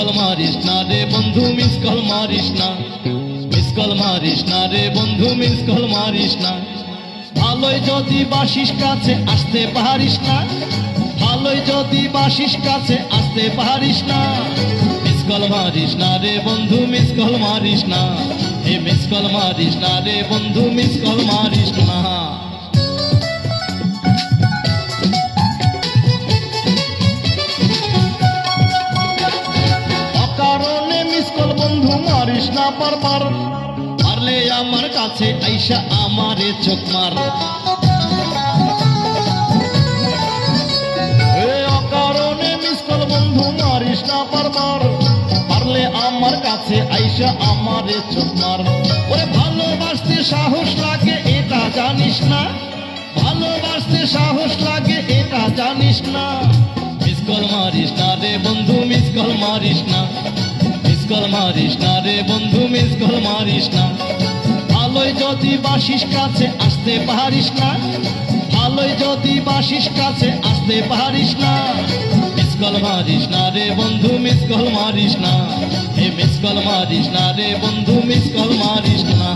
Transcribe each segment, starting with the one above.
Call মারিস না রে বন্ধু মিস কল মারিস না, মিস কল মারিস না রে বন্ধু মিস কল মারিস না। ভালোই যদি বাসিস কাছে আসতে পারিস না, ভালোই যদি বাসিস কাছে আসতে পারিস না। মিস কল মারিস না রে বন্ধু মিস কল মারিস না, এ মিস কল মারিস না রে বন্ধু মিস কল মারিস না। অকারণে মিস কল বন্ধু মারিস না বারবার, মারলে আমার কাছে আইসা আমারে চোখ মার। অকারণে মিস কল বন্ধু মারিস না বারবার, মারলে আমার কাছে আইসা আমারে চোখ মার। ওরে ভালোবাসতে সাহস লাগে এটা জানিস না, ভালোবাসতে সাহস লাগে এটা জানিস না। মিস কল মারিস না রে বন্ধু মিস কল মারিস না, মিস কল মারিস না রে বন্ধু মিস কল মারিস না। ভালোই যদি বাসিস কাছে আসতে পারিস না, ভালোই যদি বাসিস কাছে আসতে পারিস না। মিস কল মারিস না রে বন্ধু মিস কল মারিস না, এ মিস কল মারিস না রে বন্ধু মিস কল মারিস না।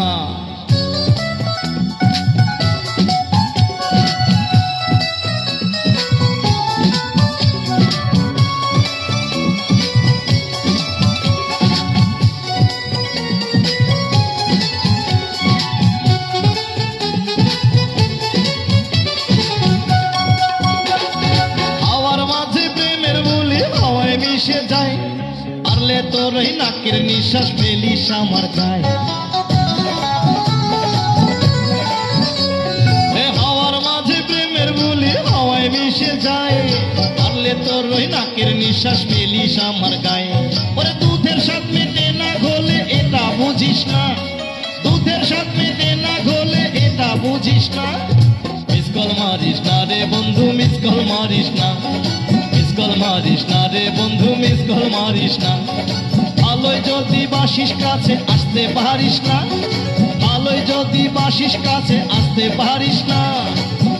মিশে যায় পারলে তোর ওই নাকের নিঃশ্বাস ফেলিস আমার গায়ে। হাওয়ার মাঝে প্রেমের বুলি হাওয়ায় মিশে যায়, পারলে তোর ওই নাকের নিঃশ্বাস ফেলিস আমার গায়ে। ওরে দুধের স্বাদ মেটে না ঘোলে এটা বুঝিস না, দুধের স্বাদ মেটে না ঘোলে এটা বুঝিস না। মিস কল মারিস না রে বন্ধু মিস কল মারিস না, মিস কল মারিস না রে বন্ধু মিস কল মারিস না। ভালোই যদি বাসিস কাছে আসতে পারিস না, ভালোই যদি বাসিস কাছে আসতে পারিস না।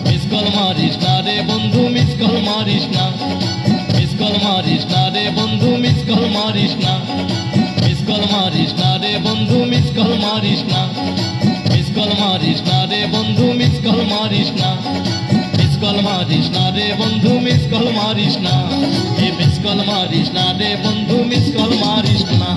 মিস কল মারিস না রে বন্ধু মিস কল মারিস না, মিস কল মারিস না রে বন্ধু মিস কল মারিস না। মিস কল মারিস না রে বন্ধু মিস কল মারিস না, মিস কল মারিস না রে বন্ধু মিস কল মারিস না। মিস কল মারিস না রে বন্ধু মিস কল মারিস না, এ মিস কল মারিস না রে বন্ধু মিস কল মারিস না।